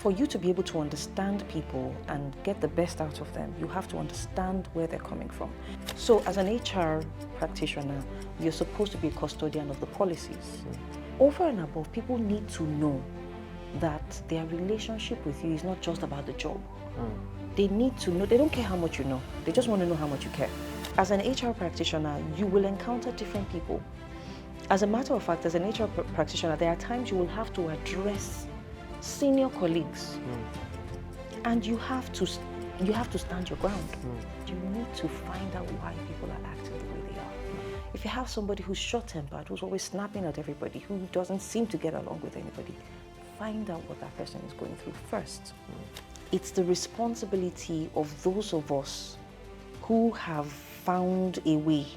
for you to be able to understand people and get the best out of them, you have to understand where they're coming from. So as an HR practitioner, you're supposed to be a custodian of the policies. Over and above, people need to know that their relationship with you is not just about the job. They need to know, they don't care how much you know, they just want to know how much you care. As an HR practitioner, you will encounter different people. As a matter of fact, as an HR practitioner, there are times you will have to address senior colleagues, and you have to stand your ground. You need to find out why people are acting the way they are. If you have somebody who's short-tempered, who's always snapping at everybody, who doesn't seem to get along with anybody, find out what that person is going through first. It's the responsibility of those of us who have found a way,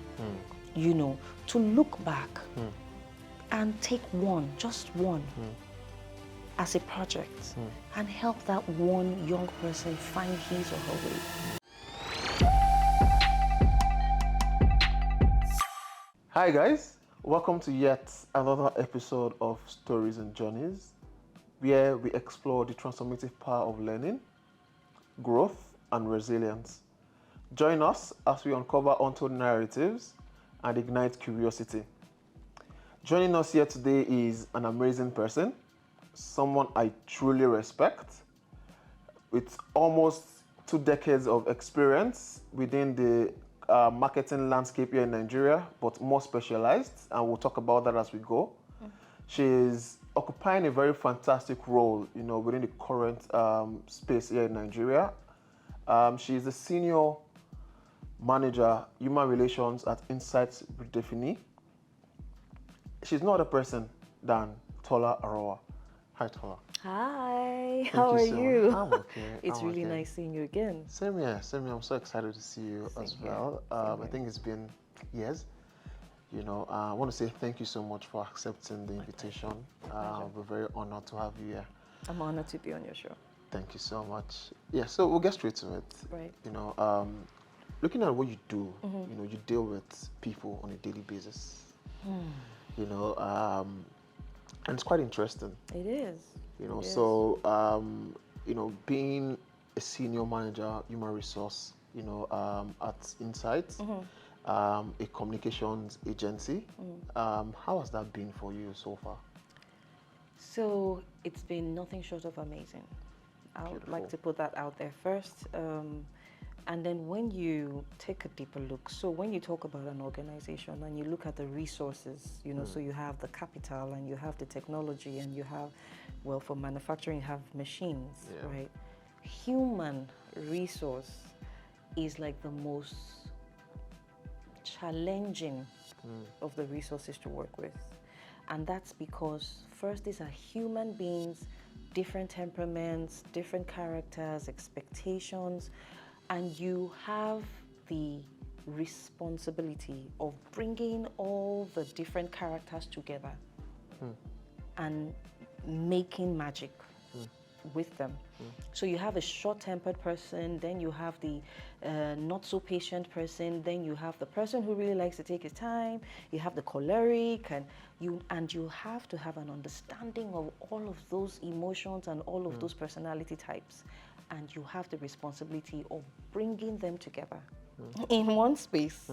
to look back and take one, just one, as a project and help that one young person find his or her way. Hi guys, welcome to yet another episode of Stories and Journeys, where we explore the transformative power of learning, growth, and resilience. Join us as we uncover untold narratives and ignite curiosity. Joining us here today is an amazing person, someone I truly respect, with almost 2 decades of experience within the marketing landscape here in Nigeria, but more specialized, and we'll talk about that as we go. She's occupying a very fantastic role, within the current space here in Nigeria. She is the senior manager, human relations at Insights Redefini. She's no other person than Tola Arowa. Hi, Tola. Hi, how are you? I'm okay. It's really nice seeing you again. Same here. I'm so excited to see you as well. I think it's been years. I want to say thank you so much for accepting the invitation. We're very honored to have you here. I'm honored to be on your show. Thank you so much. Yeah, so we'll get straight to it. Right. Looking at what you do, you deal with people on a daily basis. And it's quite interesting. It is. Being a senior manager, human resource, at Insights, a communications agency, how has that been for you so far? So it's been nothing short of amazing. I would like to put that out there first. And then when you take a deeper look, so when you talk about an organization and you look at the resources, so you have the capital and you have the technology and you have, well, for manufacturing, you have machines, right? Human resource is like the most challenging of the resources to work with. And that's because first, these are human beings, different temperaments, different characters, expectations, and you have the responsibility of bringing all the different characters together and making magic with them. So you have a short-tempered person, then you have the not so patient person, then you have the person who really likes to take his time, you have the choleric, and you have to have an understanding of all of those emotions and all of those personality types. And you have the responsibility of bringing them together in one space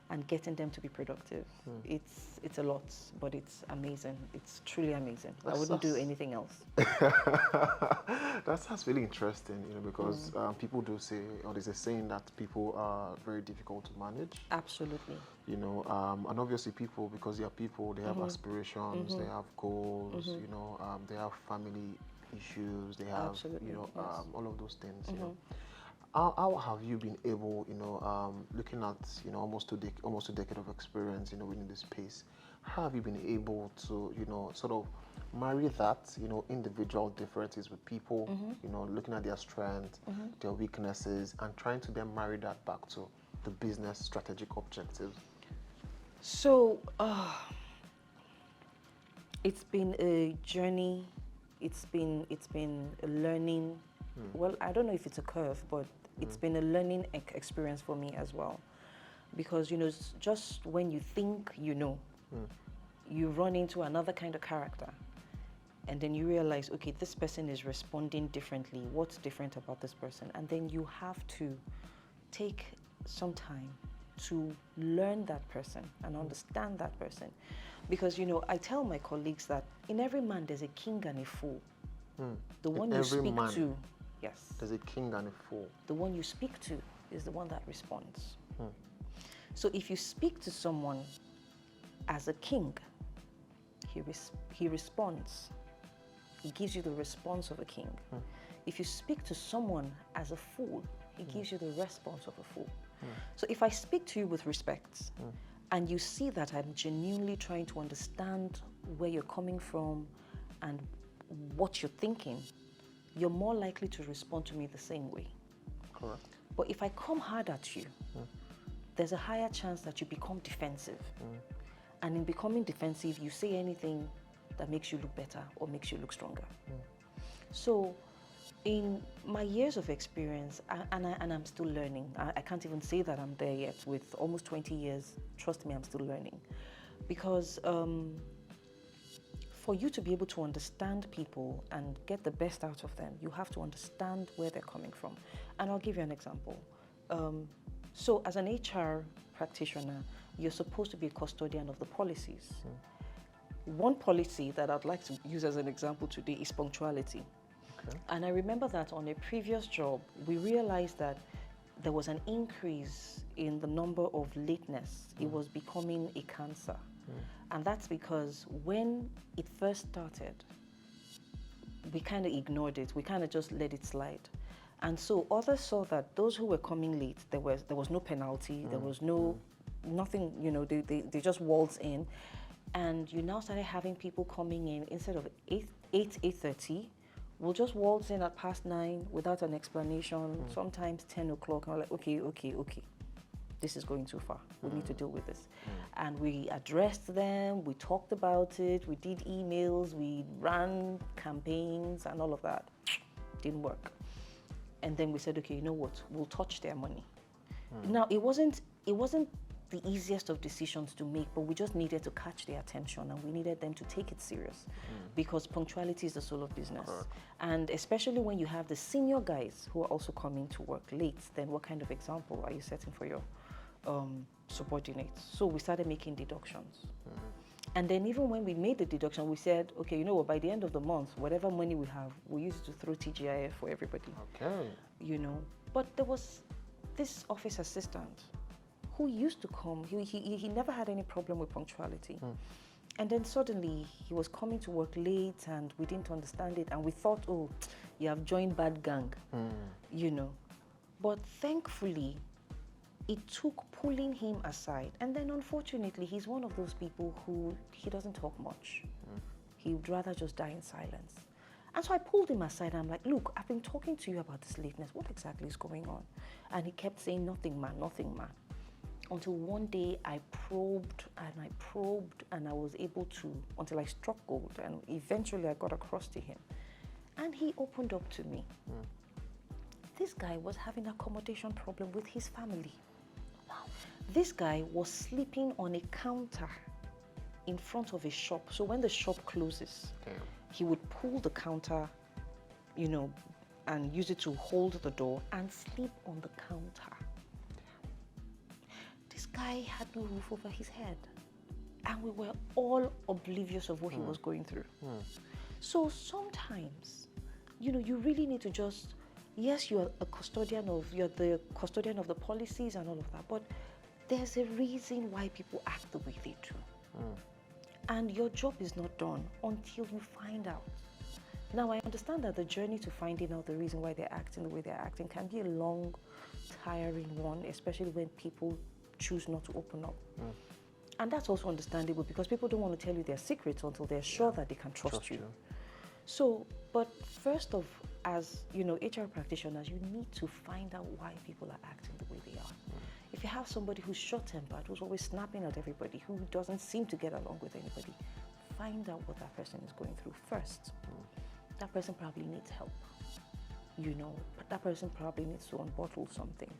and getting them to be productive. It's a lot, but it's amazing. It's truly amazing. I wouldn't do anything else. That's really interesting, because people do say, or there's a saying that people are very difficult to manage. Absolutely. And obviously people, because they are people, they have aspirations, they have goals, they have family issues, they have, all of those things, How have you been able, looking at, almost a decade of experience, within this space, how have you been able to, sort of marry that, individual differences with people, looking at their strengths, their weaknesses, and trying to then marry that back to the business strategic objectives? So, it's been a journey. It's been a learning. Well, I don't know if it's a curve, but it's been a learning experience for me as well. Because, just when you think you run into another kind of character. And then you realize, okay, this person is responding differently. What's different about this person? And then you have to take some time to learn that person and understand that person. Because, I tell my colleagues that in every man there's a king and a fool. The one you speak to, yes. There's a king and a fool. The one you speak to is the one that responds. So if you speak to someone as a king, he responds. He gives you the response of a king. If you speak to someone as a fool, he gives you the response of a fool. So if I speak to you with respect, and you see that I'm genuinely trying to understand where you're coming from and what you're thinking, you're more likely to respond to me the same way. Correct. But if I come hard at you, there's a higher chance that you become defensive. And in becoming defensive, you say anything that makes you look better or makes you look stronger. So in my years of experience, and I'm still learning, I can't even say that I'm there yet. With almost 20 years, trust me, I'm still learning. Because for you to be able to understand people and get the best out of them, you have to understand where they're coming from. And I'll give you an example. So as an HR practitioner, you're supposed to be a custodian of the policies. One policy that I'd like to use as an example today is punctuality. Okay. And I remember that on a previous job, we realized that there was an increase in the number of lateness. It was becoming a cancer. And that's because when it first started, we kind of ignored it. We kind of just let it slide. And so others saw that those who were coming late, there was no penalty, there was nothing, they just waltzed in. And you now started having people coming in instead of 8:30, we'll just waltz in at past 9 without an explanation, sometimes 10 o'clock. And we're like, okay, this is going too far. We need to deal with this. And we addressed them, we talked about it, we did emails, we ran campaigns and all of that. Didn't work. And then we said, okay, you know what? We'll touch their money. Now, it wasn't the easiest of decisions to make, but we just needed to catch their attention and we needed them to take it serious because punctuality is the soul of business. Correct. And especially when you have the senior guys who are also coming to work late, then what kind of example are you setting for your subordinates? So we started making deductions. And then even when we made the deduction, we said, okay, you know what, by the end of the month, whatever money we have, we use it to throw TGIF for everybody. Okay. But there was this office assistant who used to come, he never had any problem with punctuality. And then suddenly he was coming to work late and we didn't understand it and we thought, oh, you have joined bad gang, But thankfully, it took pulling him aside. And then unfortunately, he's one of those people who, he doesn't talk much. He would rather just die in silence. And so I pulled him aside and I'm like, look, I've been talking to you about this lateness. What exactly is going on? And he kept saying, nothing, man. Until one day I probed and I was able to, until I struck gold, and eventually I got across to him. And he opened up to me. This guy was having an accommodation problem with his family. This guy was sleeping on a counter in front of a shop. So when the shop closes, he would pull the counter, and use it to hold the door and sleep on the counter. This guy had no roof over his head. And we were all oblivious of what he was going through. So sometimes, you really need to just, yes, you're the custodian of the policies and all of that, but there's a reason why people act the way they do. And your job is not done until you find out. Now, I understand that the journey to finding out the reason why they're acting the way they're acting can be a long, tiring one, especially when people choose not to open up. And that's also understandable because people don't want to tell you their secrets until they're sure that they can trust you. So, but first of, as HR practitioners, you need to find out why people are acting the way they are. If you have somebody who's short-tempered, who's always snapping at everybody, who doesn't seem to get along with anybody, find out what that person is going through first. That person probably needs help, but that person probably needs to unbottle something.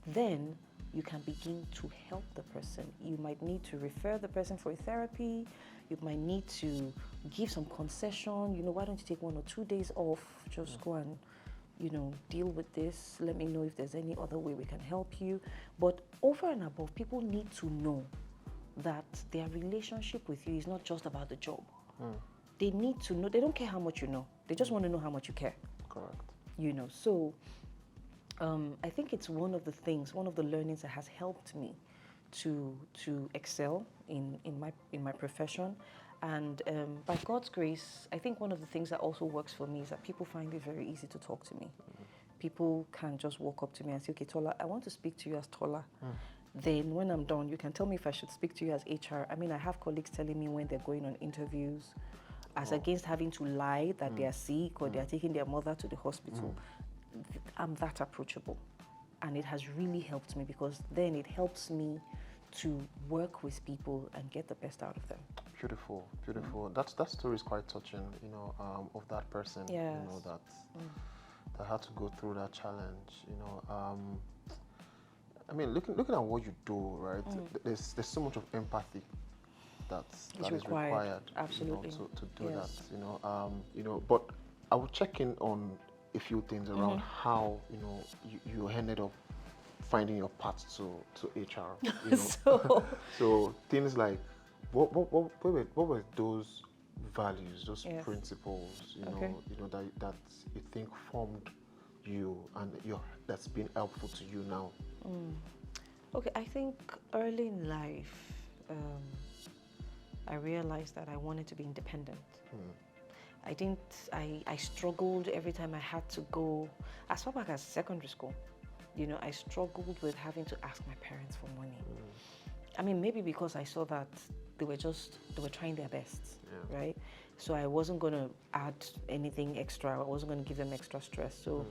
Then you can begin to help the person. You might need to refer the person for a therapy. You might need to give some concession. Why don't you take 1 or 2 days off? Just go and, deal with this. Let me know if there's any other way we can help you. But over and above, people need to know that their relationship with you is not just about the job. They need to know. They don't care how much you know. They just want to know how much you care. Correct. So I think it's one of the learnings that has helped me to excel in my profession. And by God's grace, I think one of the things that also works for me is that people find it very easy to talk to me. People can just walk up to me and say, okay, Tola, I want to speak to you as Tola. Then when I'm done, you can tell me if I should speak to you as HR. I mean, I have colleagues telling me when they're going on interviews, as against having to lie that they are sick or they are taking their mother to the hospital. I'm that approachable. And it has really helped me, because then it helps me to work with people and get the best out of them. Beautiful, beautiful. That story is quite touching, of that person, Yes. that had to go through that challenge, I mean, looking at what you do, right? There's so much of empathy that is required. Absolutely. To do that, But I will check in on a few things around how you ended up finding your path to HR. So things like what were those values, those principles, that you think formed you and that's been helpful to you now? Okay, I think early in life, I realized that I wanted to be independent. I struggled every time I had to go, as far back as secondary school. I struggled with having to ask my parents for money. I mean, maybe because I saw that they were trying their best, right? So I wasn't going to add anything extra. I wasn't going to give them extra stress. So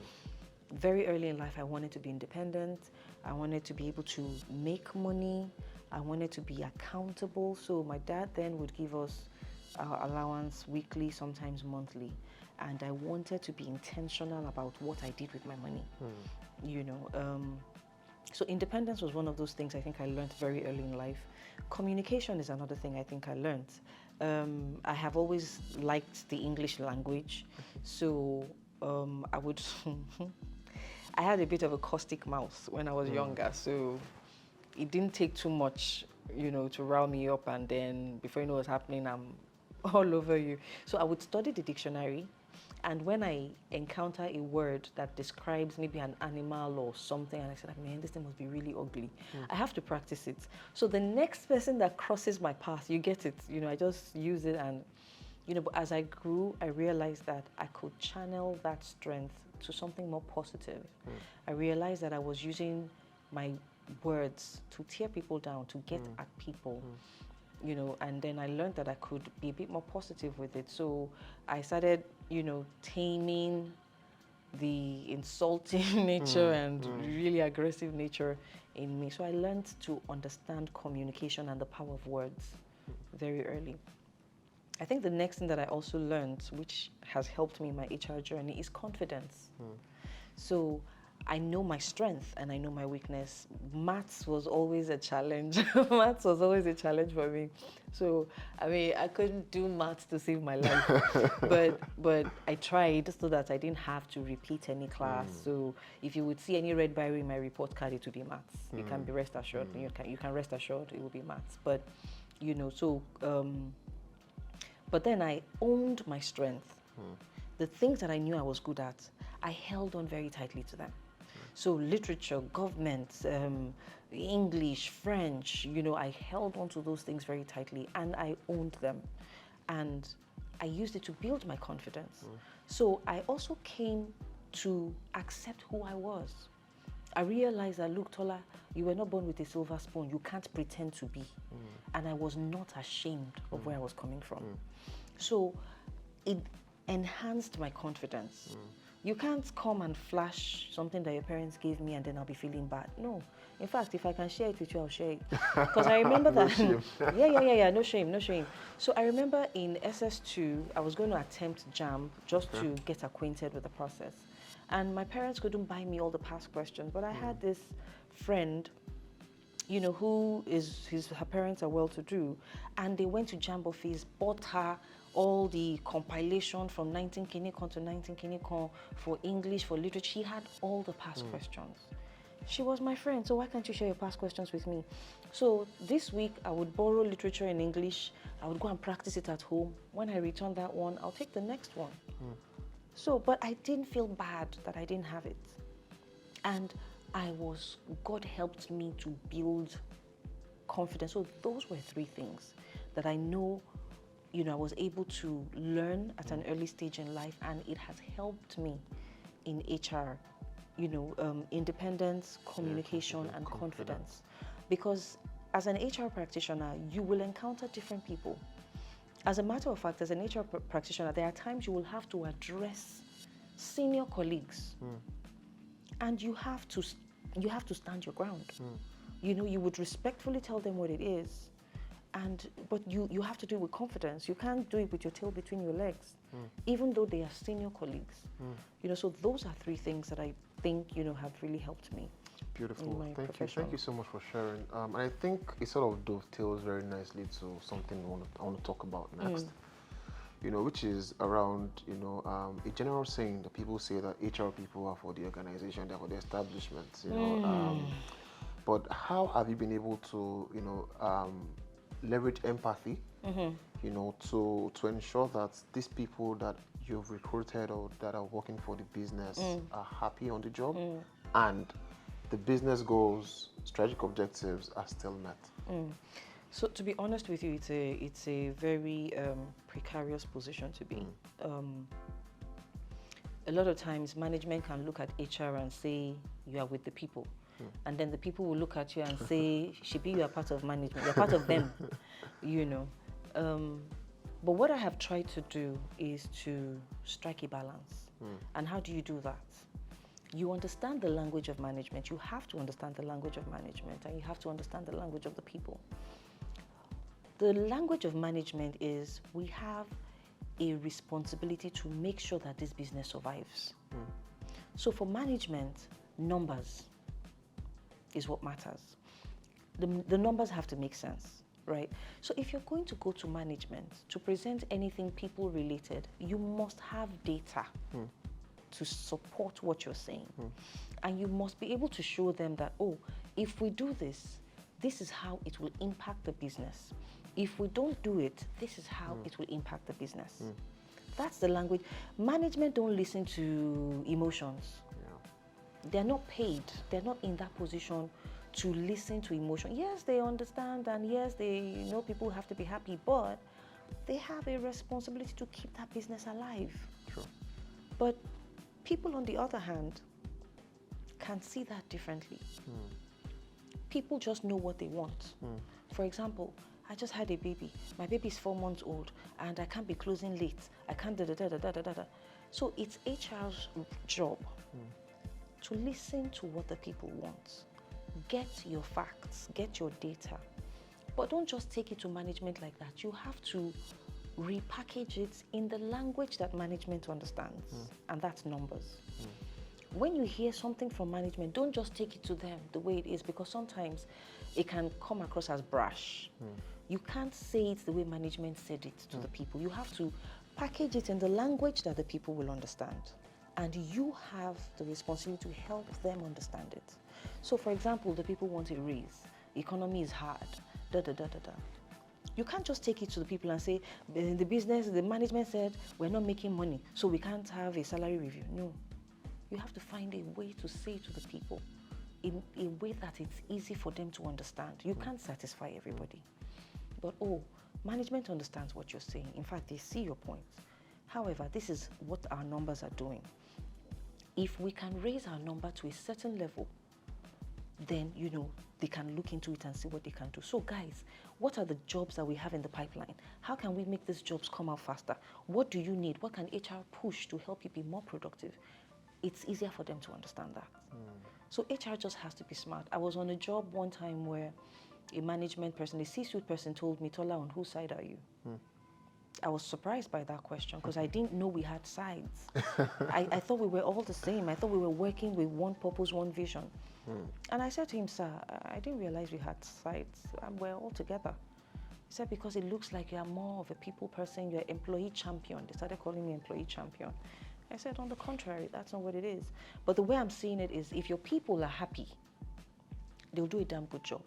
very early in life, I wanted to be independent. I wanted to be able to make money. I wanted to be accountable. So my dad then would give us our allowance weekly, sometimes monthly. And I wanted to be intentional about what I did with my money. So independence was one of those things I think I learned very early in life. Communication is another thing I think I learned. I have always liked the English language. So I would... I had a bit of a caustic mouth when I was younger, so it didn't take too much, to rile me up, and then before you know what's happening, I'm all over you. So I would study the dictionary, and when I encounter a word that describes maybe an animal or something, and I said, man, this thing must be really ugly, I have to practice it. So the next person that crosses my path, you get it, I just use it, and but as I grew, I realized that I could channel that strength to something more positive. I realized that I was using my words to tear people down, to get at people, and then I learned that I could be a bit more positive with it. So I started, taming the insulting nature and really aggressive nature in me. So I learned to understand communication and the power of words very early. I think the next thing that I also learned, which has helped me in my HR journey, is confidence. So I know my strength and I know my weakness. Maths was always a challenge. Maths was always a challenge for me. So, I mean, I couldn't do maths to save my life. but I tried so that I didn't have to repeat any class. So if you would see any red biro in my report card, it would be maths. You can be rest assured. You can rest assured it will be maths. But, but then I owned my strength. The things that I knew I was good at, I held on very tightly to them. So literature, government, English, French, I held on to those things very tightly and I owned them. And I used it to build my confidence. So I also came to accept who I was. I realized that, look, Tola, you were not born with a silver spoon. You can't pretend to be. And I was not ashamed of where I was coming from. So it enhanced my confidence. You can't come and flash something that your parents gave me and then I'll be feeling bad. No. In fact, if I can share it with you, I'll share it. Because I remember No that. shame. Yeah. No shame, no shame. So I remember in SS2, I was going to attempt JAMB just to get acquainted with the process. And my parents couldn't buy me all the past questions, but I had this friend who her parents are well-to-do, and they went to Jamb office, bought her all the compilation from 19 Kinikon to 19 Kinikon for English, for literature. She had all the past questions. She was my friend, so why can't you share your past questions with me? So this week, I would borrow literature in English. I would go and practice it at home. When I return that one, I'll take the next one. So, but I didn't feel bad that I didn't have it. And God helped me to build confidence. So those were three things that I know, I was able to learn at an early stage in life, and it has helped me in HR, independence, communication, and confidence. Because as an HR practitioner, you will encounter different people. As a matter of fact, as an HR practitioner, there are times you will have to address senior colleagues, and you have to stand your ground. You would respectfully tell them what it is, but you have to do it with confidence. You can't do it with your tail between your legs, even though they are senior colleagues. So those are three things that I think have really helped me. Beautiful. Thank you so much for sharing. I think it sort of dovetails very nicely to something I want to talk about next. Which is around, a general saying that people say that HR people are for the organization, they're for the establishment, but how have you been able to, leverage empathy, to ensure that these people that you've recruited or that are working for the business are happy on the job and the business goals, strategic objectives are still met? So to be honest with you, it's a very precarious position to be. A lot of times management can look at HR and say you are with the people, and then the people will look at you and say, Shibi, you are part of management, you're part of them, But what I have tried to do is to strike a balance. And how do you do that? You understand the language of management. You have to understand the language of management, and you have to understand the language of the people. The language of management is we have a responsibility to make sure that this business survives. So for management, numbers is what matters. The numbers have to make sense, right? So if you're going to go to management to present anything people related, you must have data to support what you're saying. And you must be able to show them that, if we do this, this is how it will impact the business. If we don't do it, this is how it will impact the business. That's the language. Management don't listen to emotions. They're not paid. They're not in that position to listen to emotion. Yes, they understand, and yes, they know people have to be happy, but they have a responsibility to keep that business alive. True. But people, on the other hand, can see that differently. People just know what they want. For example, I just had a baby. My baby is 4 months old, and I can't be closing late. I can't da-da-da-da-da-da-da. So it's HR's job to listen to what the people want. Get your facts, get your data. But don't just take it to management like that. You have to repackage it in the language that management understands, and that's numbers. When you hear something from management, don't just take it to them the way it is, because sometimes it can come across as brash. You can't say it the way management said it to the people. You have to package it in the language that the people will understand. And you have the responsibility to help them understand it. So for example, the people want a raise. Economy is hard, da-da-da-da-da. You can't just take it to the people and say, the business, the management said, we're not making money, so we can't have a salary review. No. You have to find a way to say to the people in a way that it's easy for them to understand. You can't satisfy everybody. But management understands what you're saying. In fact, they see your point. However, this is what our numbers are doing. If we can raise our number to a certain level, then, they can look into it and see what they can do. So guys, what are the jobs that we have in the pipeline? How can we make these jobs come out faster? What do you need? What can HR push to help you be more productive? It's easier for them to understand that. So HR just has to be smart. I was on a job one time where a management person, a C-suite person told me, Tola, on whose side are you? I was surprised by that question because I didn't know we had sides. I thought we were all the same. I thought we were working with one purpose, one vision. And I said to him, sir, I didn't realize we had sides. We're all together. He said, because it looks like you're more of a people person, you're employee champion. They started calling me employee champion. I said, on the contrary, that's not what it is. But the way I'm seeing it is, if your people are happy, they'll do a damn good job.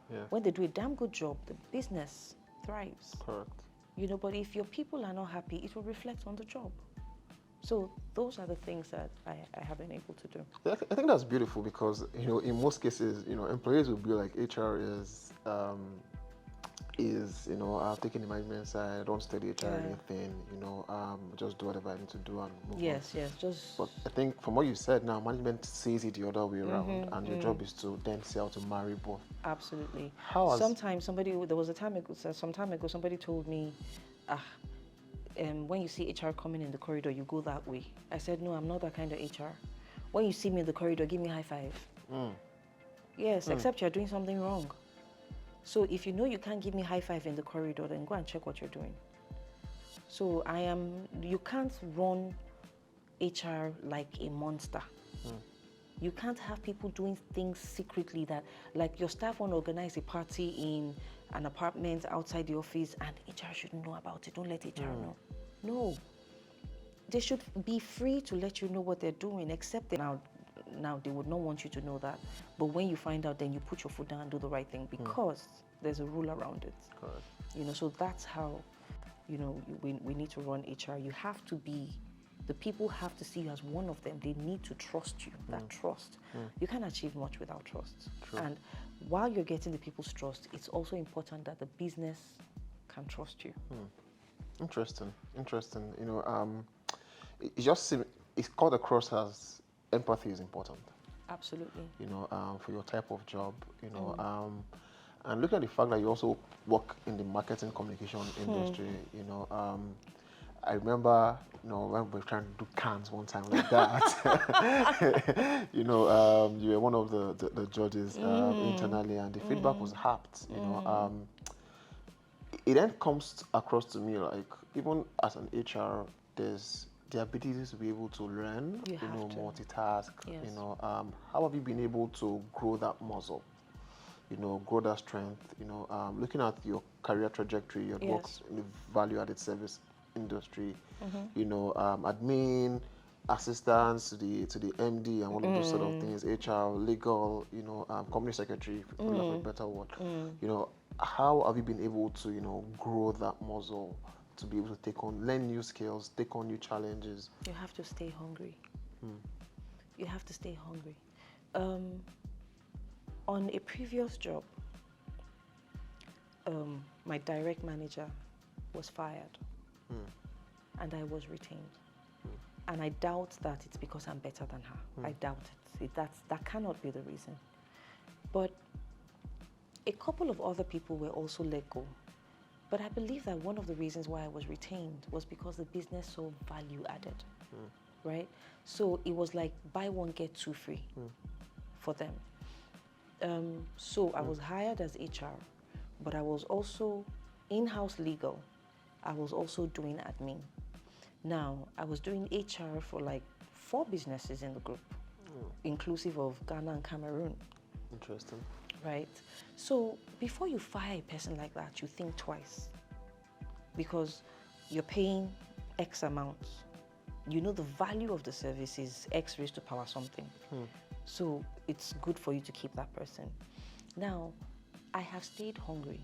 Yeah. When they do a damn good job, the business thrives. Correct. You know, but if your people are not happy, it will reflect on the job. So those are the things that I have been able to do. Yeah, I think that's beautiful because, in most cases, employees will be like HR is taking the management side, don't study HR or anything, just do whatever I need to do and move on. Yes, just... But I think from what you said now, management sees it the other way around, and your job is to then see how to marry both. Absolutely. Sometimes there was a time ago, some time ago, somebody told me, when you see HR coming in the corridor, you go that way. I said, no, I'm not that kind of HR. When you see me in the corridor, give me a high five. Yes, except you're doing something wrong. So if you know you can't give me high five in the corridor, then go and check what you're doing. So you can't run HR like a monster. You can't have people doing things secretly that, like your staff want to organize a party in an apartment outside the office and HR shouldn't know about it. Don't let HR know. No. They should be free to let you know what they're doing, except now they would not want you to know that. But when you find out, then you put your foot down and do the right thing because there's a rule around it. Correct. So that's how, we need to run HR. You have to be, the people have to see you as one of them. They need to trust you, that trust. You can't achieve much without trust. True. And while you're getting the people's trust, it's also important that the business can trust you. Interesting. It's called across as empathy is important. Absolutely. For your type of job, and look at the fact that you also work in the marketing communication industry, I remember, when we were trying to do cans one time like that, you were one of the judges internally, and the feedback was apt, It then comes across to me like, even as an HR, there's the ability to be able to learn, multitask, Yes. How have you been able to grow that muscle? Grow that strength, looking at your career trajectory, your works in the value-added service industry, admin, assistants to the MD and all of those sort of things, HR, legal, company secretary, for lack of a better word. How have you been able to, grow that muscle to be able to learn new skills, take on new challenges? You have to stay hungry. You have to stay hungry. On a previous job, my direct manager was fired and I was retained. And I doubt that it's because I'm better than her. I doubt it. That cannot be the reason. But a couple of other people were also let go. But I believe that one of the reasons why I was retained was because the business saw value added, right? So it was like buy one, get two free for them. So I was hired as HR, but I was also in-house legal. I was also doing admin. Now, I was doing HR for like 4 businesses in the group, inclusive of Ghana and Cameroon. Interesting. Right? So before you fire a person like that, you think twice because you're paying X amount. You know the value of the service is X raised to power something. So it's good for you to keep that person. Now, I have stayed hungry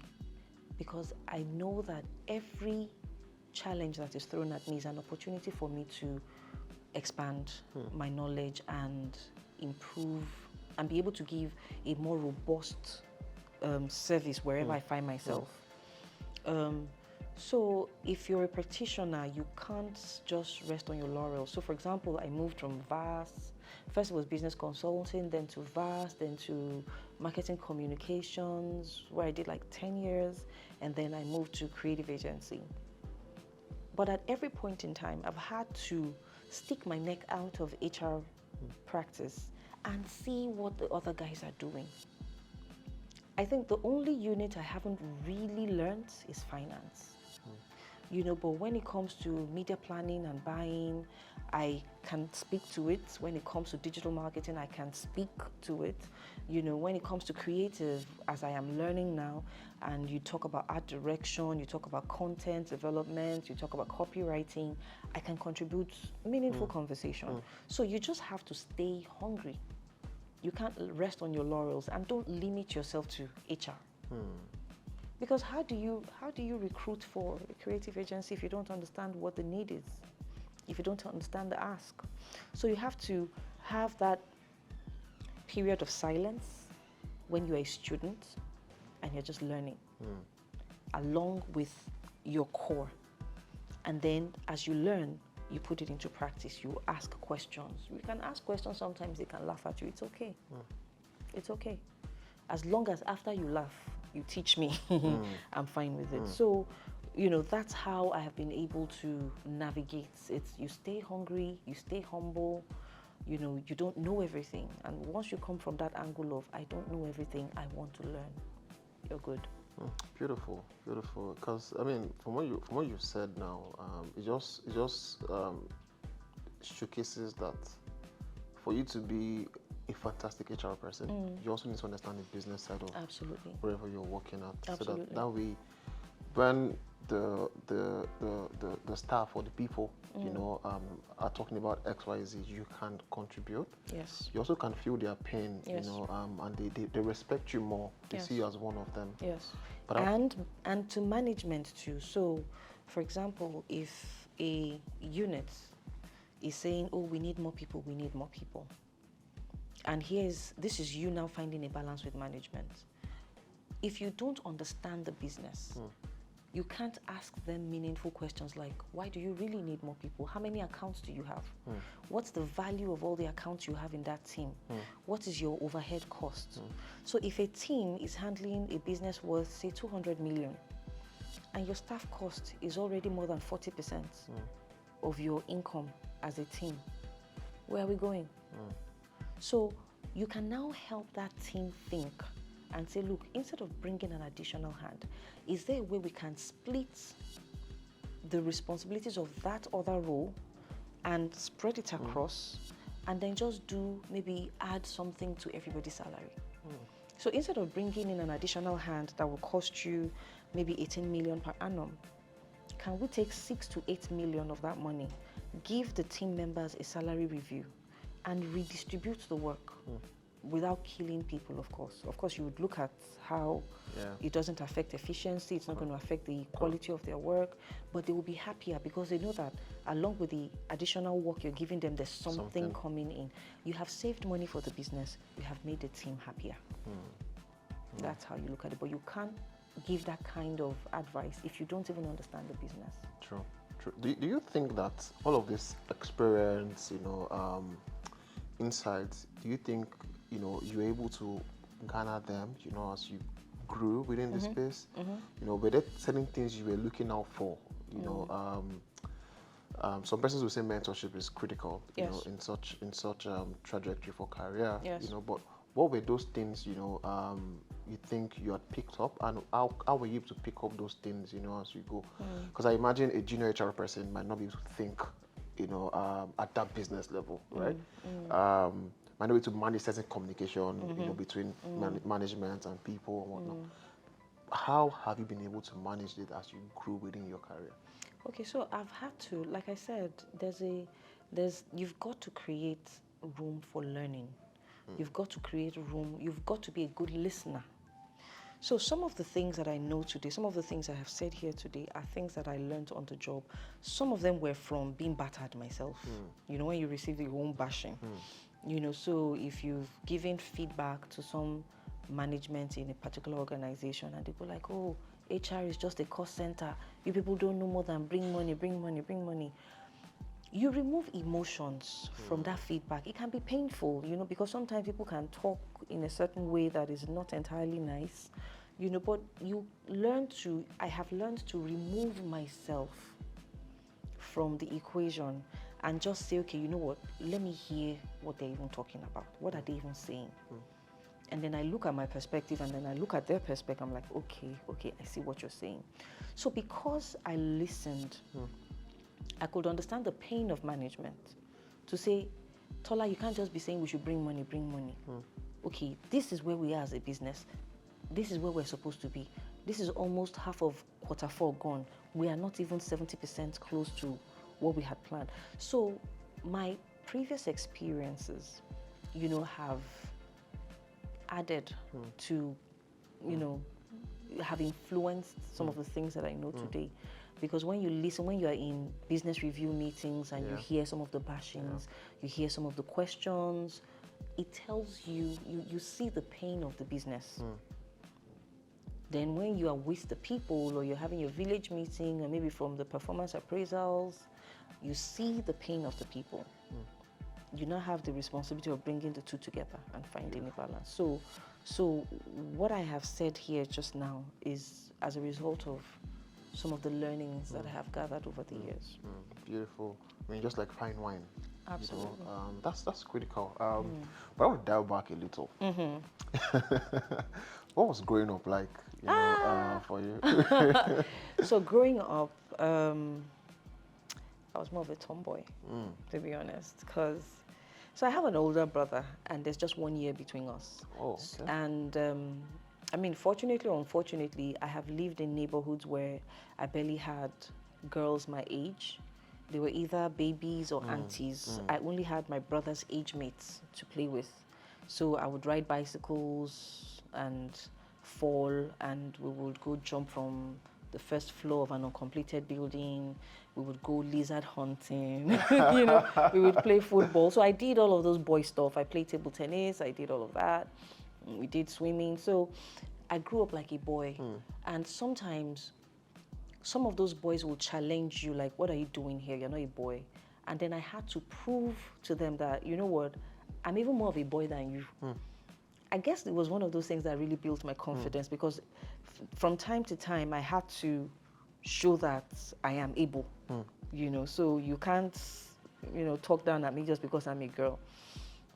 because I know that every challenge that is thrown at me is an opportunity for me to expand my knowledge and improve and be able to give a more robust service wherever I find myself. So if you're a practitioner, you can't just rest on your laurels. So for example, I moved from VAS. First it was business consulting, then to VAS, then to marketing communications, where I did like 10 years, and then I moved to creative agency. But at every point in time, I've had to stick my neck out of HR practice and see what the other guys are doing. I think the only unit I haven't really learned is finance. But when it comes to media planning and buying, I can speak to it. When it comes to digital marketing, I can speak to it. When it comes to creative, as I am learning now, and you talk about art direction, you talk about content development, you talk about copywriting, I can contribute meaningful conversation. So you just have to stay hungry. You can't rest on your laurels, and don't limit yourself to HR. Because how do you recruit for a creative agency if you don't understand what the need is, if you don't understand the ask? So you have to have that period of silence when you're a student and you're just learning, along with your core. And then as you learn, you put it into practice. You ask questions. You can ask questions. Sometimes they can laugh at you. It's okay. It's okay. As long as after you laugh, you teach me, I'm fine with it. So, that's how I have been able to navigate. It's you stay hungry, you stay humble, you don't know everything. And once you come from that angle of, I don't know everything, I want to learn, you're good. Beautiful, beautiful. Because I mean, from what you've said now, it just showcases that for you to be a fantastic HR person, you also need to understand the business side of Absolutely. wherever you're working at. Absolutely. So that way, when the staff or the people, are talking about XYZ, you can contribute. Yes. You also can feel their pain, Yes. and they respect you more. They Yes. see you as one of them. Yes. But and to management too. So, for example, if a unit is saying, oh, we need more people, and this is you now finding a balance with management. If you don't understand the business, you can't ask them meaningful questions like, why do you really need more people? How many accounts do you have? What's the value of all the accounts you have in that team? What is your overhead cost? So if a team is handling a business worth, say, 200 million, and your staff cost is already more than 40% of your income as a team, where are we going? So you can now help that team think and say, look, instead of bringing an additional hand, is there a way we can split the responsibilities of that other role and spread it across, and then just maybe add something to everybody's salary? So instead of bringing in an additional hand that will cost you maybe 18 million per annum, can we take 6 to 8 million of that money, give the team members a salary review, and redistribute the work without killing people, of course. Of course, you would look at how it doesn't affect efficiency, it's not going to affect the quality of their work, but they will be happier because they know that along with the additional work you're giving them, there's something coming in. You have saved money for the business, you have made the team happier. That's how you look at it, but you can't give that kind of advice if you don't even understand the business. True. Do you think that all of this experience, insights, do you think, you're able to garner them, as you grew within the space? Were there certain things you were looking out for? Some persons will say mentorship is critical, in such trajectory for career. But what were those things, you think you had picked up, and how were you able to pick up those things, as you go? Because I imagine a junior HR person might not be able to think, at that business level, right? Might not be able to manage certain communication, between management and people and whatnot. How have you been able to manage it as you grew within your career? Okay, so I've had to, like I said, you've got to create room for learning. You've got to create room, you've got to be a good listener. So some of the things that I know today, some of the things I have said here today are things that I learned on the job. Some of them were from being battered myself. When you receive your own bashing. So if you've given feedback to some management in a particular organization and they go like, oh, HR is just a cost center. You people don't know more than bring money, bring money, bring money. You remove emotions from that feedback. It can be painful, because sometimes people can talk in a certain way that is not entirely nice, but I have learned to remove myself from the equation and just say, okay, you know what, let me hear what they're even talking about. What are they even saying? And then I look at my perspective, and then I look at their perspective. I'm like, okay, I see what you're saying. So because I listened, I could understand the pain of management to say, Tola, you can't just be saying we should bring money. Okay, this is where we are as a business. This is where we're supposed to be. This is almost half of Q4 gone. We are not even 70% close to what we had planned. So my previous experiences, have added to, have influenced some of the things that I know today. Because when you listen, when you are in business review meetings and you hear some of the bashings, you hear some of the questions, it tells you, you see the pain of the business. Then when you are with the people, or you're having your village meeting, or maybe from the performance appraisals, you see the pain of the people. You now have the responsibility of bringing the two together and finding a balance. So what I have said here just now is as a result of some of the learnings that I have gathered over the years. Beautiful. I mean, just like fine wine. Absolutely. That's critical. But I would dial back a little. What was growing up like, for you? So growing up, I was more of a tomboy, to be honest, so I have an older brother, and there's just 1 year between us. Oh, okay. And I mean, fortunately or unfortunately, I have lived in neighborhoods where I barely had girls my age. They were either babies or aunties. I only had my brother's age mates to play with. So I would ride bicycles and fall, and we would go jump from the first floor of an uncompleted building. We would go lizard hunting. We would play football. So I did all of those boy stuff. I played table tennis. I did all of that. We did swimming. So I grew up like a boy. And sometimes some of those boys will challenge you, like, what are you doing here? You're not a boy. And then I had to prove to them that, you know what, I'm even more of a boy than you. I guess it was one of those things that really built my confidence, because from time to time I had to show that I am able, so you can't, talk down at me just because I'm a girl.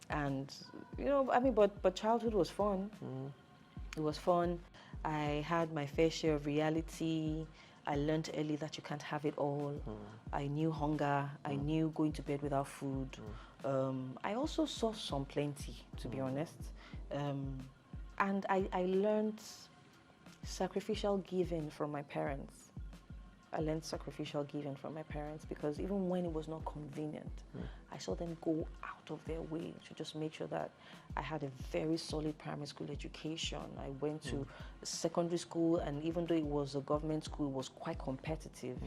And, but childhood was fun. It was fun. I had my fair share of reality. I learned early that you can't have it all. I knew hunger. I knew going to bed without food. I also saw some plenty, to be honest. And I learned sacrificial giving from my parents. I learned sacrificial giving from my parents, because even when it was not convenient, I saw them go out of their way to just make sure that I had a very solid primary school education. I went to secondary school, and even though it was a government school, it was quite competitive,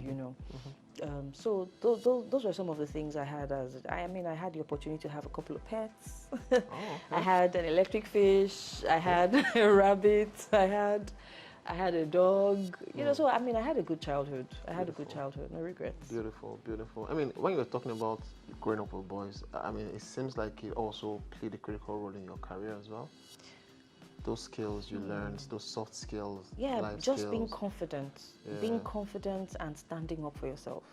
So those were some of the things I had I had the opportunity to have a couple of pets. I had an electric fish, I had a rabbit, I had a dog, so I had a good childhood. I had a good childhood, no regrets. Beautiful, beautiful. I mean, when you were talking about growing up with boys, it seems like it also played a critical role in your career as well. Those skills you learned, those soft skills, life just skills. Being confident and standing up for yourself.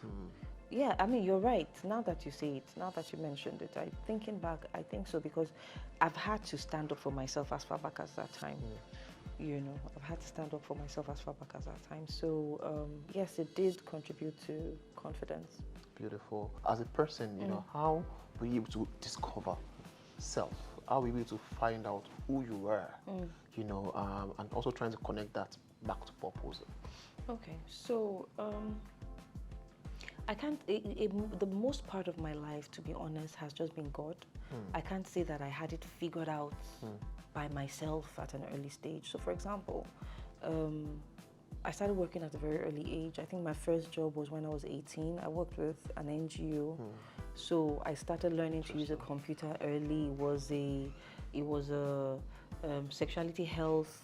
Yeah, you're right. Now that you say it, now that you mentioned it, thinking back, I think so, because I've had to stand up for myself as far back as that time. I've had to stand up for myself as far back as that time. So, yes, it did contribute to confidence. Beautiful. As a person, how were you able to discover self? How were you able to find out who you were? And also trying to connect that back to purpose. Okay, so I can't. The most part of my life, to be honest, has just been God. I can't say that I had it figured out by myself at an early stage. So, for example, I started working at a very early age. I think my first job was when I was 18. I worked with an NGO. So I started learning to use a computer early. It was a sexuality health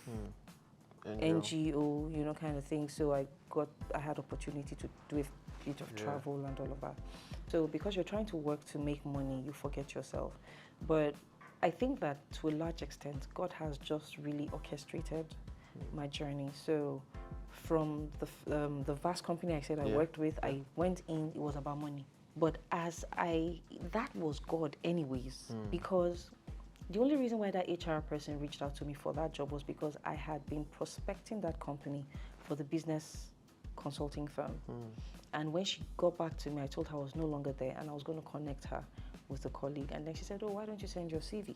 NGO, kind of thing. So I had opportunity to do a bit of travel and all of that. So because you're trying to work to make money, you forget yourself. But I think that to a large extent, God has just really orchestrated my journey. So from the vast company I said I worked with, I went in, it was about money. But that was God anyways, because The only reason why that HR person reached out to me for that job was because I had been prospecting that company for the business consulting firm. And when she got back to me, I told her I was no longer there and I was going to connect her with a colleague. And then she said, oh, why don't you send your CV?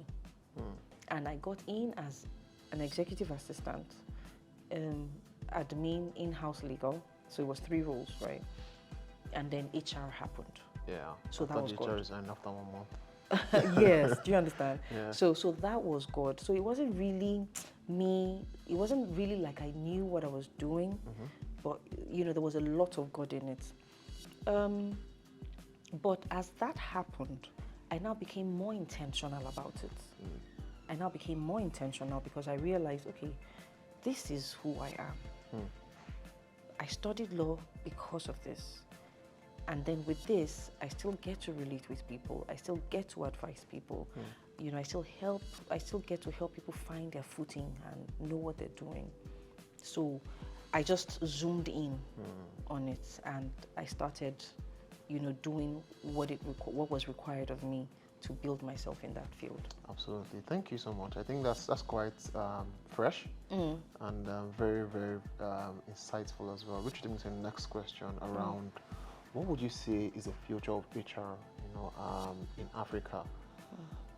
And I got in as an executive assistant, admin, in-house legal. So it was 3 roles, right? And then HR happened. Yeah. So that was HR good. resigned after 1 month. Yes, do you understand? Yeah. So that was good. So it wasn't really me, it wasn't really like I knew what I was doing, but you know, there was a lot of God in it. But as that happened, I now became more intentional about it. I now became more intentional because I realized, okay, this is who I am. I studied law because of this. And then with this, I still get to relate with people. I still get to advise people. You know, I still get to help people find their footing and know what they're doing. So I just zoomed in on it and I started, you know, doing what was required of me to build myself in that field. Absolutely. Thank you so much. I think that's quite fresh and very, very insightful as well. Which brings me to the next question around what would you say is the future of HR, you know, in Africa?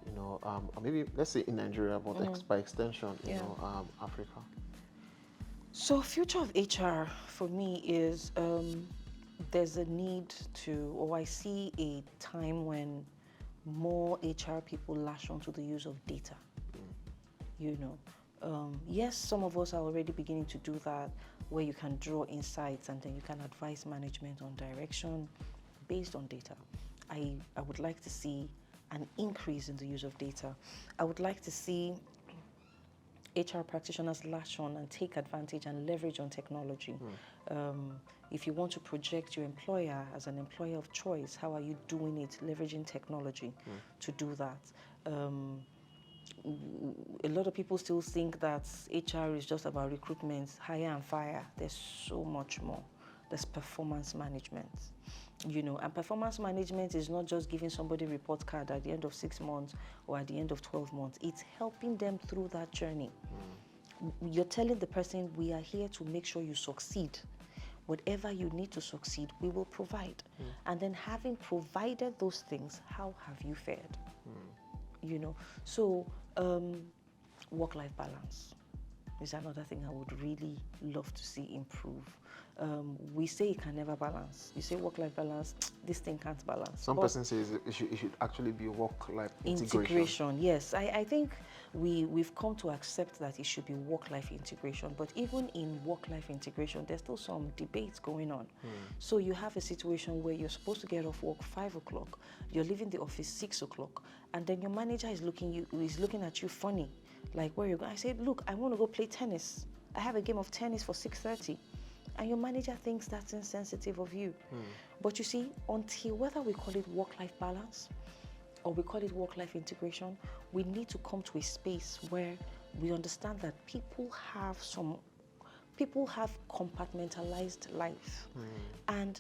You know, or maybe let's say in Nigeria, but by extension, you know, Africa. So future of HR for me is there's a need to, or I see a time when more HR people lash onto the use of data. You know, yes, some of us are already beginning to do that, where you can draw insights and then you can advise management on direction based on data. I would like to see an increase in the use of data. I would like to see HR practitioners lash on and take advantage and leverage on technology. If you want to project your employer as an employer of choice, how are you doing it, leveraging technology to do that? A lot of people still think that HR is just about recruitment, hire and fire. There's so much more. There's performance management, you know, and performance management is not just giving somebody a report card at the end of 6 months or at the end of 12 months. It's helping them through that journey. You're telling the person, we are here to make sure you succeed. Whatever you need to succeed, we will provide. And then having provided those things, how have you fared? You know, so work-life balance is another thing I would really love to see improve. We say it can never balance. You say work-life balance, this thing can't balance. Some person says it should actually be work-life integration. Yes, I think we've come to accept that it should be work-life integration. But even in work-life integration, there's still some debates going on. So you have a situation where you're supposed to get off work 5 o'clock, you're leaving the office 6 o'clock, and then your manager is looking at you funny, like, where you go. I said, look, I want to go play tennis. I have a game of tennis for 6:30. And your manager thinks that's insensitive of you. But you see, until whether we call it work-life balance or we call it work-life integration, we need to come to a space where we understand that people have compartmentalized life. And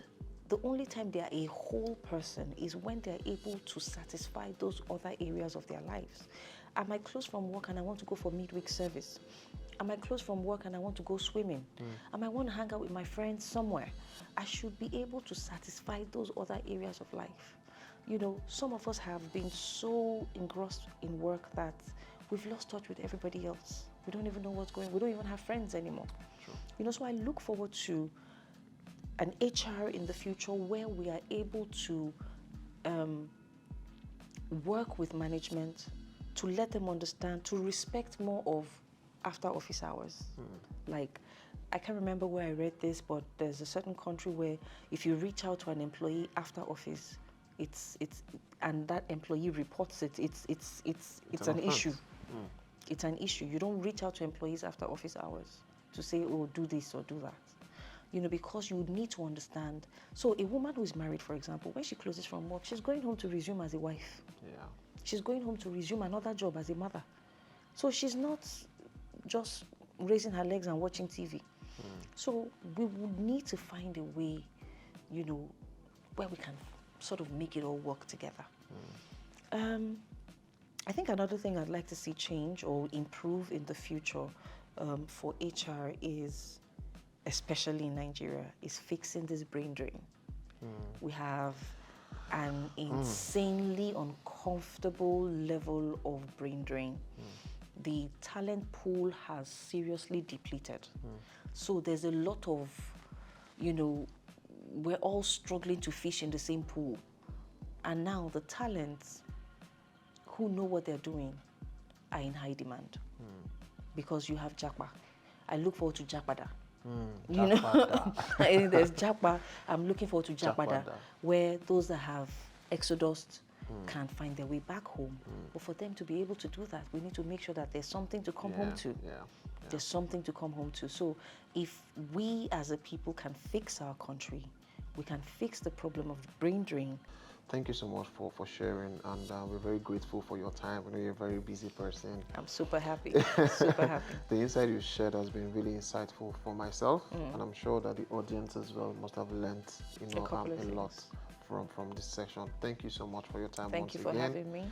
the only time they are a whole person is when they're able to satisfy those other areas of their lives. I might close from work and I want to go for midweek service. I might close from work and I want to go swimming. I might want to hang out with my friends somewhere. I should be able to satisfy those other areas of life. You know, some of us have been so engrossed in work that we've lost touch with everybody else. We don't even know what's going on. We don't even have friends anymore. Sure. You know, so I look forward to an HR in the future where we are able to work with management, to let them understand, to respect more of after office hours. Like, I can't remember where I read this, but there's a certain country where if you reach out to an employee after office, and that employee reports it, it's an issue. It's an issue. You don't reach out to employees after office hours to say, oh, do this or do that. You know, because you need to understand. So a woman who is married, for example, when she closes from work, she's going home to resume as a wife. Yeah. She's going home to resume another job as a mother. So she's not just raising her legs and watching TV. So we would need to find a way, you know, where we can sort of make it all work together. I think another thing I'd like to see change or improve in the future for HR is, especially in Nigeria, is fixing this brain drain. We have an insanely uncomfortable level of brain drain. The talent pool has seriously depleted. So there's a lot of, we're all struggling to fish in the same pool. And now the talents who know what they're doing are in high demand. Because you have Japa. I look forward to Japada. There's Japa. I'm looking forward to Japada, where those that have exodus can't find their way back home. But for them to be able to do that, we need to make sure that there's something to come home to. There's something to come home to. So if we as a people can fix our country, we can fix the problem of brain drain. Thank you so much for sharing, and we're very grateful for your time. We know you're a very busy person. I'm super happy, super happy. The insight you shared has been really insightful for myself, and I'm sure that the audience as well must have learned, a lot from this session. Thank you so much for your time once again. Thank you for having me.